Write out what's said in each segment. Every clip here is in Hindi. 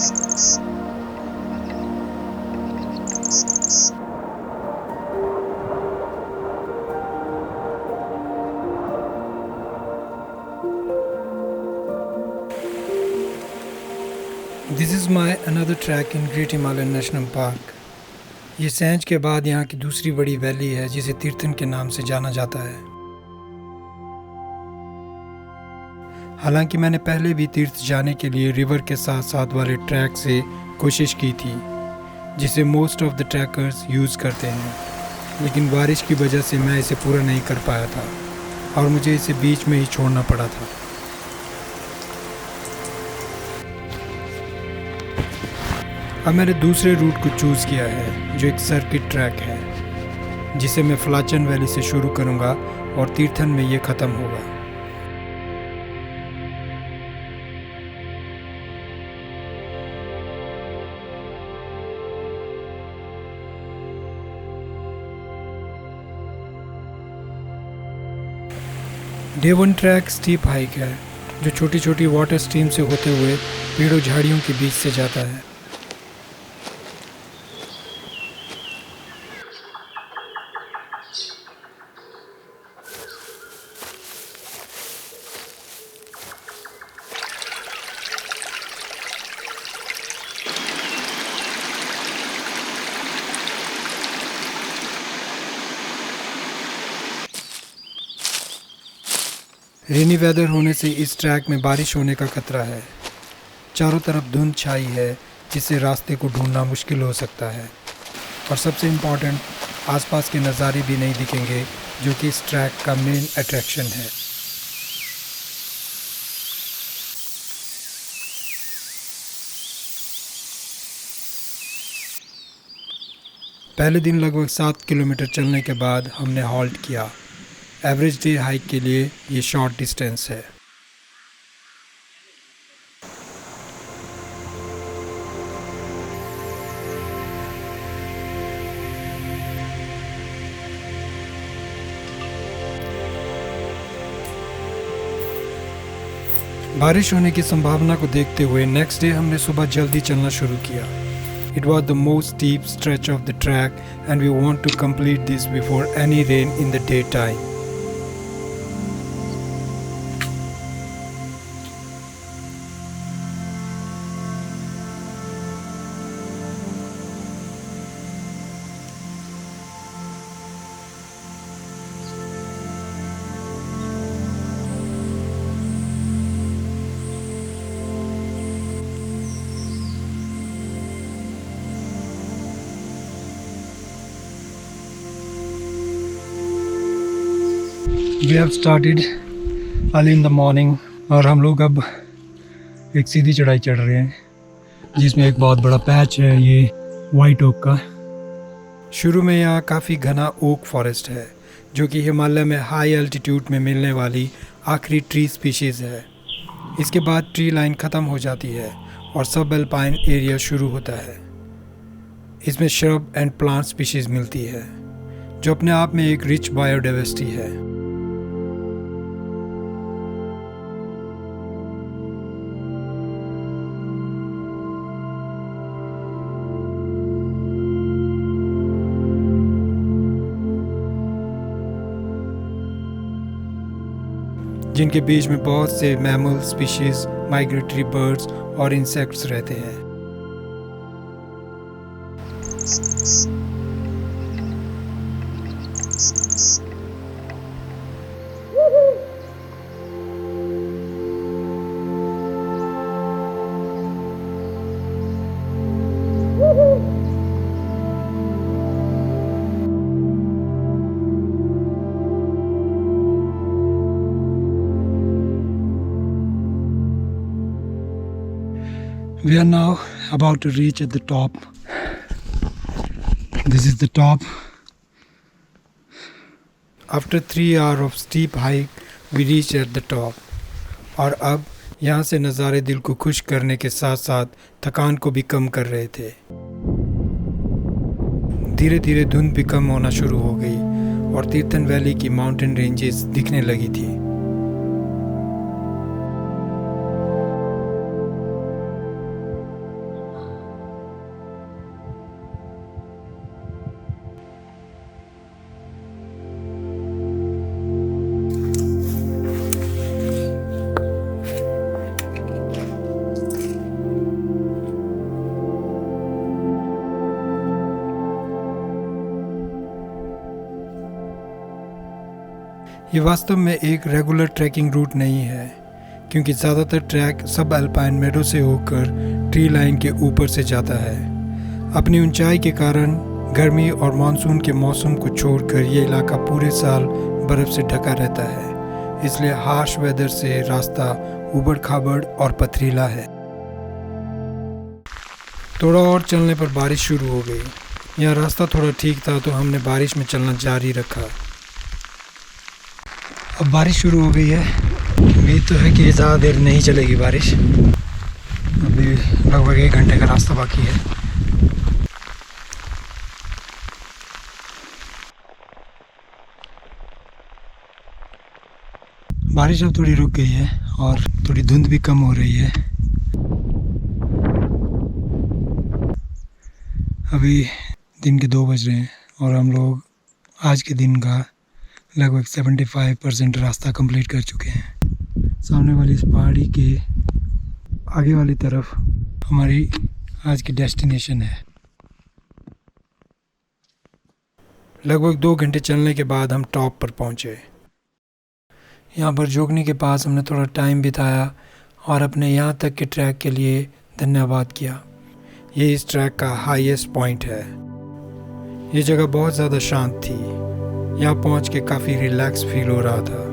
This is my another track in great Himalayan national park. ये सैंज के बाद यहाँ की दूसरी बड़ी वैली है जिसे तीर्थन के नाम से जाना जाता है। हालांकि मैंने पहले भी तीर्थ जाने के लिए रिवर के साथ साथ वाले ट्रैक से कोशिश की थी जिसे most of the trackers use करते हैं, लेकिन बारिश की वजह से मैं इसे पूरा नहीं कर पाया था और मुझे इसे बीच में ही छोड़ना पड़ा था। अब मैंने दूसरे रूट को चूज़ किया है जो एक सर्किट ट्रैक है जिसे मैं फ्लाचन वैली से शुरू करूंगा और तीर्थन में ये ख़त्म होगा। डे 1 ट्रैक स्टीप हाइक है जो छोटी छोटी वाटर स्ट्रीम से होते हुए पेड़ों झाड़ियों के बीच से जाता है। रेनी वेदर होने से इस ट्रैक में बारिश होने का खतरा है। चारों तरफ धुंध छाई है जिससे रास्ते को ढूंढना मुश्किल हो सकता है और सबसे इम्पॉर्टेंट, आसपास के नज़ारे भी नहीं दिखेंगे जो कि इस ट्रैक का मेन अट्रैक्शन है। पहले दिन लगभग 7 किलोमीटर चलने के बाद हमने हॉल्ट किया। एवरेज डे हाइक के लिए ये शॉर्ट डिस्टेंस है। बारिश होने की संभावना को देखते हुए नेक्स्ट डे हमने सुबह जल्दी चलना शुरू किया। It was the most steep stretch of the track and we want to complete this before any rain in the daytime. We have started early in the morning और हम लोग अब एक सीधी चढ़ाई चढ़ रहे हैं जिसमें एक बहुत बड़ा पैच है ये वाइट ओक का। शुरू में यहाँ काफ़ी घना ओक फॉरेस्ट है जो कि हिमालय में हाई एल्टीट्यूड में मिलने वाली आखिरी ट्री स्पीशीज़ है। इसके बाद ट्री लाइन ख़त्म हो जाती है और सब एल्पाइन एरिया शुरू होता है। इसमें श्रब एंड प्लांट स्पीशीज़ मिलती है जो अपने आप में एक रिच बायोडाइवर्सिटी है। जिनके बीच में बहुत से मैमल स्पीशीज, माइग्रेटरी बर्ड्स और इंसेक्ट्स रहते हैं। We are now about to reach at the top. This is the top. After 3 hours of steep hike, we reached at the top. और अब यहाँ से नज़ारे दिल को खुश करने के साथ साथ थकान को भी कम कर रहे थे। धीरे धीरे धुंध भी कम होना शुरू हो गई और तीर्थन वैली की माउंटेन रेंजेस दिखने लगी थी। ये वास्तव में एक रेगुलर ट्रैकिंग रूट नहीं है, क्योंकि ज़्यादातर ट्रैक सब अल्पाइन मेडो से होकर ट्री लाइन के ऊपर से जाता है। अपनी ऊंचाई के कारण गर्मी और मानसून के मौसम को छोड़कर ये इलाका पूरे साल बर्फ़ से ढका रहता है, इसलिए हार्श वेदर से रास्ता उबड़ खाबड़ और पथरीला है। थोड़ा और चलने पर बारिश शुरू हो गई। यहाँ रास्ता थोड़ा ठीक था तो हमने बारिश में चलना जारी रखा। अब बारिश शुरू हो गई है। उम्मीद तो है कि ज़्यादा देर नहीं चलेगी बारिश। अभी लगभग 1 घंटे का रास्ता बाकी है। बारिश अब थोड़ी रुक गई है और थोड़ी धुंध भी कम हो रही है। अभी दिन के 2 बज रहे हैं और हम लोग आज के दिन का लगभग 75% रास्ता कंप्लीट कर चुके हैं। सामने वाली इस पहाड़ी के आगे वाली तरफ हमारी आज की डेस्टिनेशन है। लगभग 2 घंटे चलने के बाद हम टॉप पर पहुंचे। यहाँ पर जोगनी के पास हमने थोड़ा टाइम बिताया और अपने यहाँ तक के ट्रैक के लिए धन्यवाद किया। ये इस ट्रैक का हाईएस्ट पॉइंट है। ये जगह बहुत ज़्यादा शांत थी। यहाँ पहुँच के काफ़ी रिलैक्स फील हो रहा था।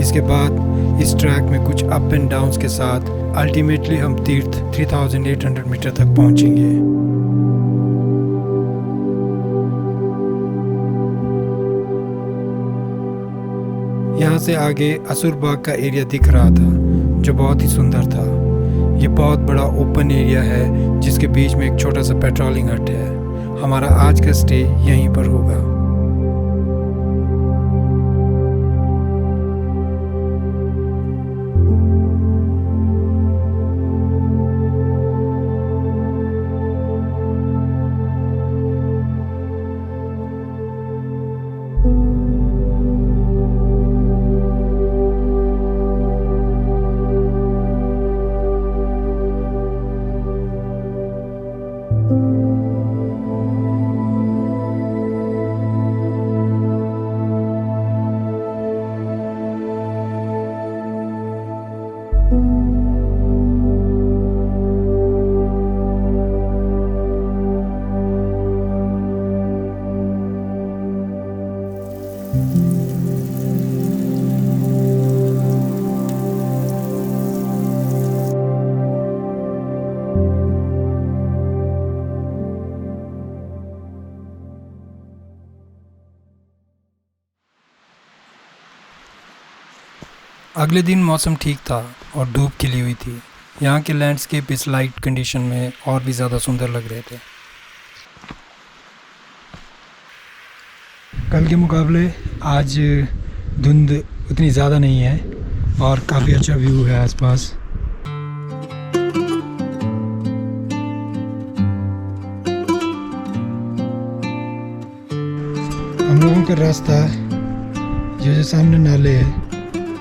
इसके बाद इस ट्रैक में कुछ अप एंड डाउन्स के साथ अल्टीमेटली हम तीर्थ 3800 मीटर तक पहुंचेंगे। यहाँ से आगे असुरबाग का एरिया दिख रहा था जो बहुत ही सुंदर था। ये बहुत बड़ा ओपन एरिया है जिसके बीच में एक छोटा सा पेट्रोलिंग हट है। हमारा आज का स्टे यहीं पर होगा। अगले दिन मौसम ठीक था और धूप खिली हुई थी। यहाँ के लैंडस्केप इस लाइट कंडीशन में और भी ज़्यादा सुंदर लग रहे थे। कल के मुकाबले आज धुंध उतनी ज़्यादा नहीं है और काफ़ी अच्छा व्यू है आसपास। हम लोगों का रास्ता जो सामने नाले है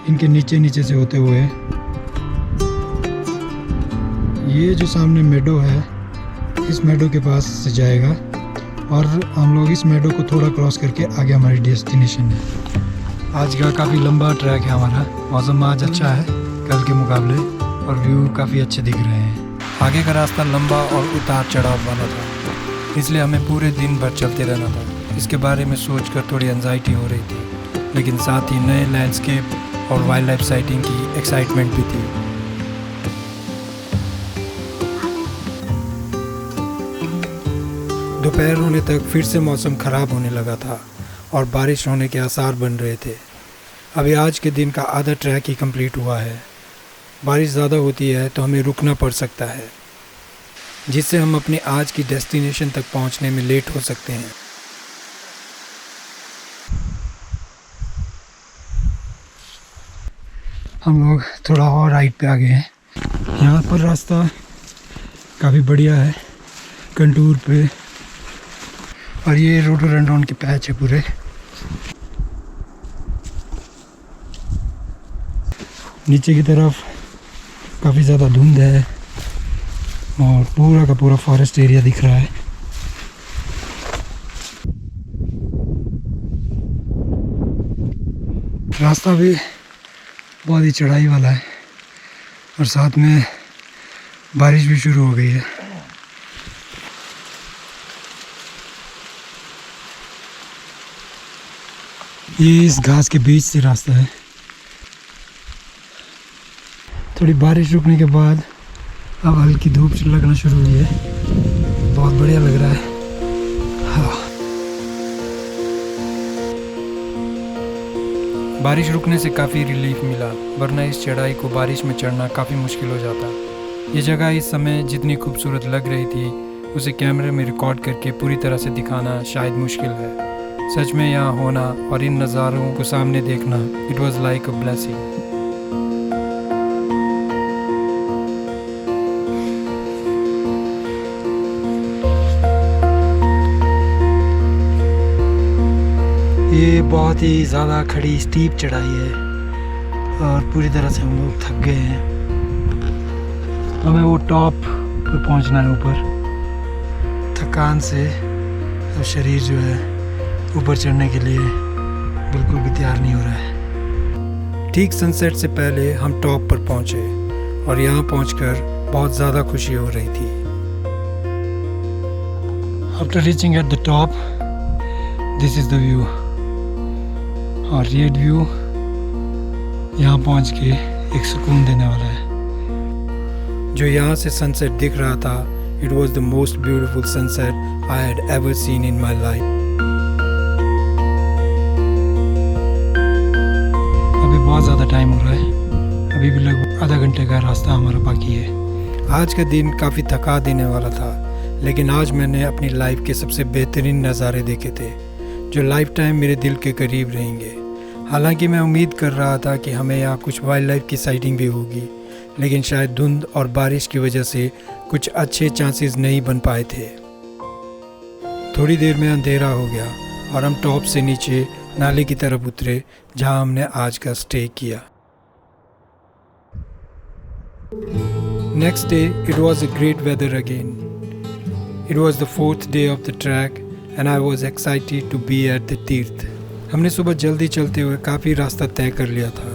इनके नीचे से होते हुए ये जो सामने मेडो है इस मेडो के पास से जाएगा और हम लोग इस मेडो को थोड़ा क्रॉस करके आगे हमारी डेस्टिनेशन है। आज का काफ़ी लंबा ट्रैक है हमारा। मौसम आज अच्छा है कल के मुकाबले और व्यू काफ़ी अच्छे दिख रहे हैं। आगे का रास्ता लंबा और उतार चढ़ाव वाला था, इसलिए हमें पूरे दिन भर चलते रहना था। इसके बारे में सोचकर थोड़ी एंजाइटी हो रही थी, लेकिन साथ ही नए लैंडस्केप और वाइल्ड लाइफ साइटिंग की एक्साइटमेंट भी थी। दोपहर होने तक फिर से मौसम ख़राब होने लगा था और बारिश होने के आसार बन रहे थे। अभी आज के दिन का आधा ट्रैक ही कंप्लीट हुआ है। बारिश ज़्यादा होती है तो हमें रुकना पड़ सकता है। जिससे हम अपने आज की डेस्टिनेशन तक पहुंचने में लेट हो सकते हैं। हम लोग थोड़ा और राइट पे आ गए हैं। यहाँ पर रास्ता काफ़ी बढ़िया है कंटूर पे, और ये रोडोडेंड्रॉन के पैच है पूरे। नीचे की तरफ काफ़ी ज़्यादा धुंध है और पूरा का पूरा फॉरेस्ट एरिया दिख रहा है। रास्ता भी बहुत ही चढ़ाई वाला है और साथ में बारिश भी शुरू हो गई है। ये इस घास के बीच से रास्ता है। थोड़ी बारिश रुकने के बाद अब हल्की धूप लगना शुरू हुई है। बहुत बढ़िया लग रहा है। हाँ। बारिश रुकने से काफ़ी रिलीफ मिला, वरना इस चढ़ाई को बारिश में चढ़ना काफ़ी मुश्किल हो जाता। ये जगह इस समय जितनी खूबसूरत लग रही थी उसे कैमरे में रिकॉर्ड करके पूरी तरह से दिखाना शायद मुश्किल है। सच में यहाँ होना और इन नज़ारों को सामने देखना, it was like a blessing. ये बहुत ही ज़्यादा खड़ी स्टीप चढ़ाई है और पूरी तरह से हम लोग थक गए हैं। हमें वो टॉप पर पहुंचना है ऊपर। थकान से अब शरीर जो है ऊपर चढ़ने के लिए बिल्कुल भी तैयार नहीं हो रहा है। ठीक सनसेट से पहले हम टॉप पर पहुंचे और यहाँ पहुंचकर बहुत ज़्यादा खुशी हो रही थी। After reaching at the top, this is the view. और ये व्यू यहाँ पहुँच के एक सुकून देने वाला है। जो यहाँ से सनसेट दिख रहा था, it was the most beautiful sunset I had ever seen in my life. अभी बहुत ज़्यादा टाइम हो रहा है, अभी भी लगभग आधा घंटे का रास्ता हमारा बाकी है। आज का दिन काफ़ी थका देने वाला था, लेकिन आज मैंने अपनी लाइफ के सबसे बेहतरीन नज़ारे देखे थे जो लाइफ टाइम मेरे दिल के करीब रहेंगे। हालांकि मैं उम्मीद कर रहा था कि हमें यहाँ कुछ वाइल्ड लाइफ की साइटिंग भी होगी, लेकिन शायद धुंध और बारिश की वजह से कुछ अच्छे चांसेस नहीं बन पाए थे। थोड़ी देर में अंधेरा हो गया और हम टॉप से नीचे नाले की तरफ उतरे जहाँ हमने आज का स्टे किया। Next day it was a great weather again. It was the 4th day of the track and I was excited to be at the तीर्थ। हमने सुबह जल्दी चलते हुए काफ़ी रास्ता तय कर लिया था।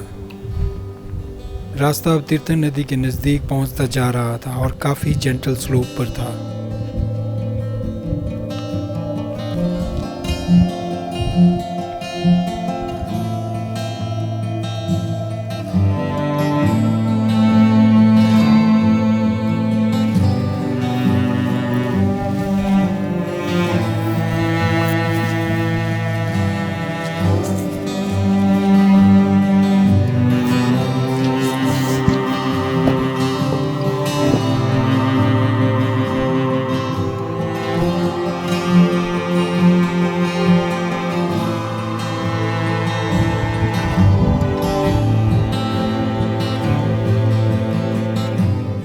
रास्ता अब तीर्थन नदी के नज़दीक पहुंचता जा रहा था और काफ़ी जेंटल स्लोप पर था।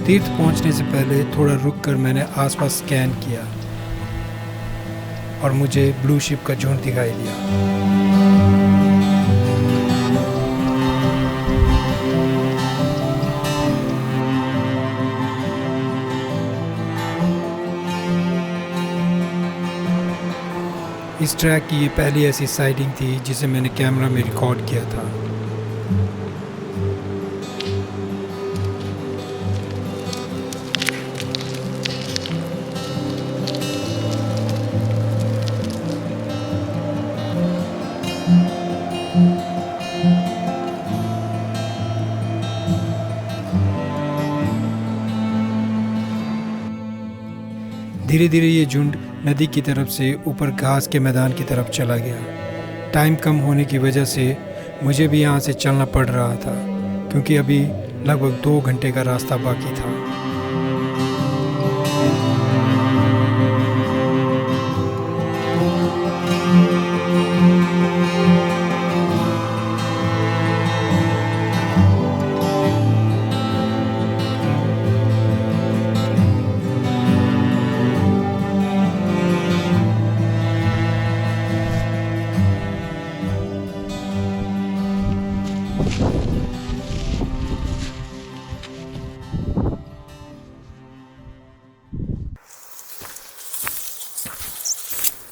तीर्थ पहुंचने से पहले थोड़ा रुककर मैंने आसपास स्कैन किया और मुझे ब्लू शिप का झुंड दिखाई दिया। इस ट्रैक की ये पहली ऐसी साइटिंग थी जिसे मैंने कैमरा में रिकॉर्ड किया था। धीरे धीरे ये झुंड नदी की तरफ से ऊपर घास के मैदान की तरफ चला गया। टाइम कम होने की वजह से मुझे भी यहाँ से चलना पड़ रहा था, क्योंकि अभी लगभग 2 घंटे का रास्ता बाकी था।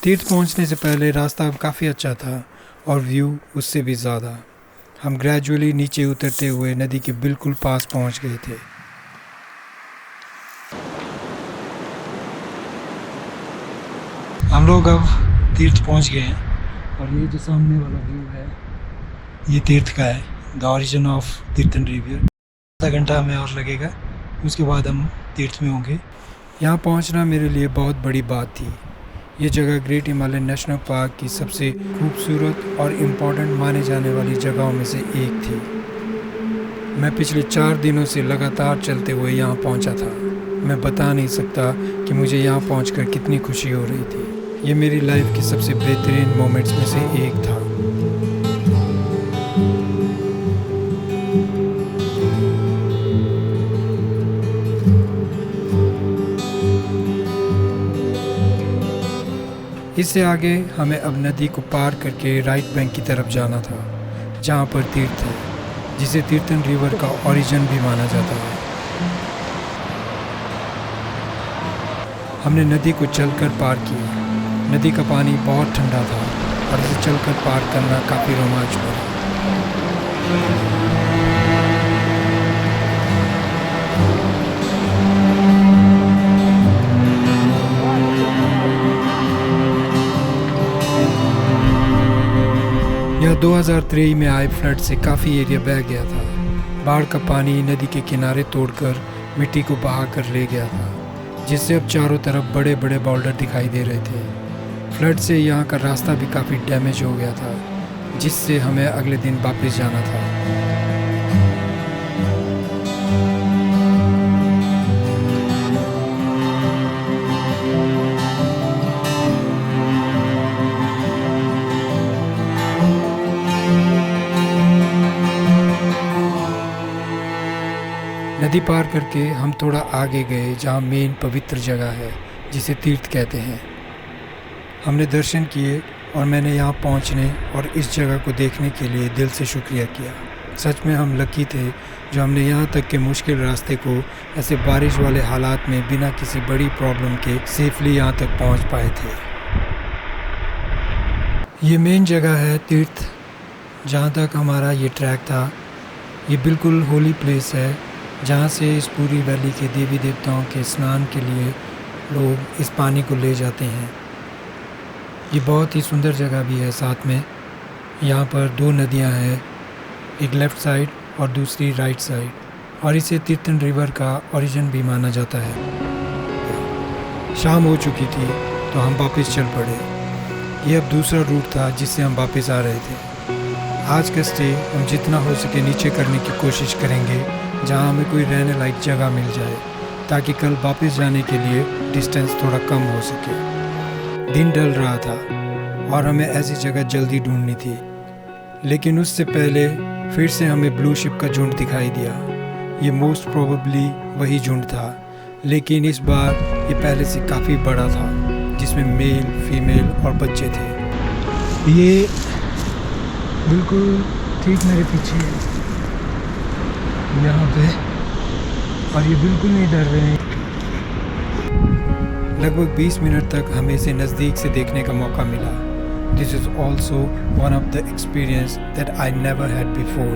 तीर्थ पहुंचने से पहले रास्ता काफ़ी अच्छा था और व्यू उससे भी ज़्यादा। हम ग्रेजुअली नीचे उतरते हुए नदी के बिल्कुल पास पहुंच गए थे। हम लोग अब तीर्थ पहुंच गए हैं और ये जो सामने वाला व्यू है ये तीर्थ का है, the origin of Tirthan river. आधा घंटा हमें और लगेगा, उसके बाद हम तीर्थ में होंगे। यहाँ पहुँचना मेरे लिए बहुत बड़ी बात थी। ये जगह ग्रेट हिमालयन नेशनल पार्क की सबसे खूबसूरत और इम्पोर्टेंट माने जाने वाली जगहों में से एक थी। मैं पिछले 4 दिनों से लगातार चलते हुए यहाँ पहुँचा था। मैं बता नहीं सकता कि मुझे यहाँ पहुँचकर कितनी खुशी हो रही थी। ये मेरी लाइफ की सबसे बेहतरीन मोमेंट्स में से एक था। इससे आगे हमें अब नदी को पार करके राइट बैंक की तरफ जाना था, जहाँ पर तीर्थ है, जिसे तीर्थन रिवर का ओरिजिन भी माना जाता है। हमने नदी को चलकर पार किया। नदी का पानी बहुत ठंडा था और इसे चलकर पार करना काफ़ी रोमांच भरा। यह 2023 में आए फ्लड से काफ़ी एरिया बह गया था। बाढ़ का पानी नदी के किनारे तोड़कर मिट्टी को बहा कर ले गया था, जिससे अब चारों तरफ बड़े बड़े बोल्डर दिखाई दे रहे थे। फ्लड से यहाँ का रास्ता भी काफ़ी डैमेज हो गया था, जिससे हमें अगले दिन वापस जाना था। नदी पार करके हम थोड़ा आगे गए, जहाँ मेन पवित्र जगह है जिसे तीर्थ कहते हैं। हमने दर्शन किए और मैंने यहाँ पहुँचने और इस जगह को देखने के लिए दिल से शुक्रिया किया। सच में हम लकी थे जो हमने यहाँ तक के मुश्किल रास्ते को ऐसे बारिश वाले हालात में बिना किसी बड़ी प्रॉब्लम के सेफली यहाँ तक पहुँच पाए थे। ये मेन जगह है तीर्थ, जहाँ तक हमारा ये ट्रैक था। ये बिल्कुल होली प्लेस है, जहाँ से इस पूरी वैली के देवी देवताओं के स्नान के लिए लोग इस पानी को ले जाते हैं। ये बहुत ही सुंदर जगह भी है। साथ में यहाँ पर 2 नदियाँ हैं, एक लेफ़्ट साइड और दूसरी राइट साइड, और इसे तीर्थन रिवर का ओरिजिन भी माना जाता है। शाम हो चुकी थी तो हम वापस चल पड़े। ये अब दूसरा रूट था जिससे हम वापस आ रहे थे। आज का स्टे हम जितना हो सके नीचे करने की कोशिश करेंगे, जहाँ हमें कोई रहने लायक जगह मिल जाए, ताकि कल वापस जाने के लिए डिस्टेंस थोड़ा कम हो सके। दिन ढल रहा था और हमें ऐसी जगह जल्दी ढूंढनी थी, लेकिन उससे पहले फिर से हमें ब्लू शिप का झुंड दिखाई दिया। ये मोस्ट प्रोबेबली वही झुंड था, लेकिन इस बार ये पहले से काफ़ी बड़ा था, जिसमें मेल, फीमेल और बच्चे थे। ये बिल्कुल ठीक मेरे पीछे है यहाँ पे, और ये बिल्कुल नहीं डर रहे हैं। लगभग 20 मिनट तक हमें इसे नज़दीक से देखने का मौका मिला। This is also one of the experience that I never had before.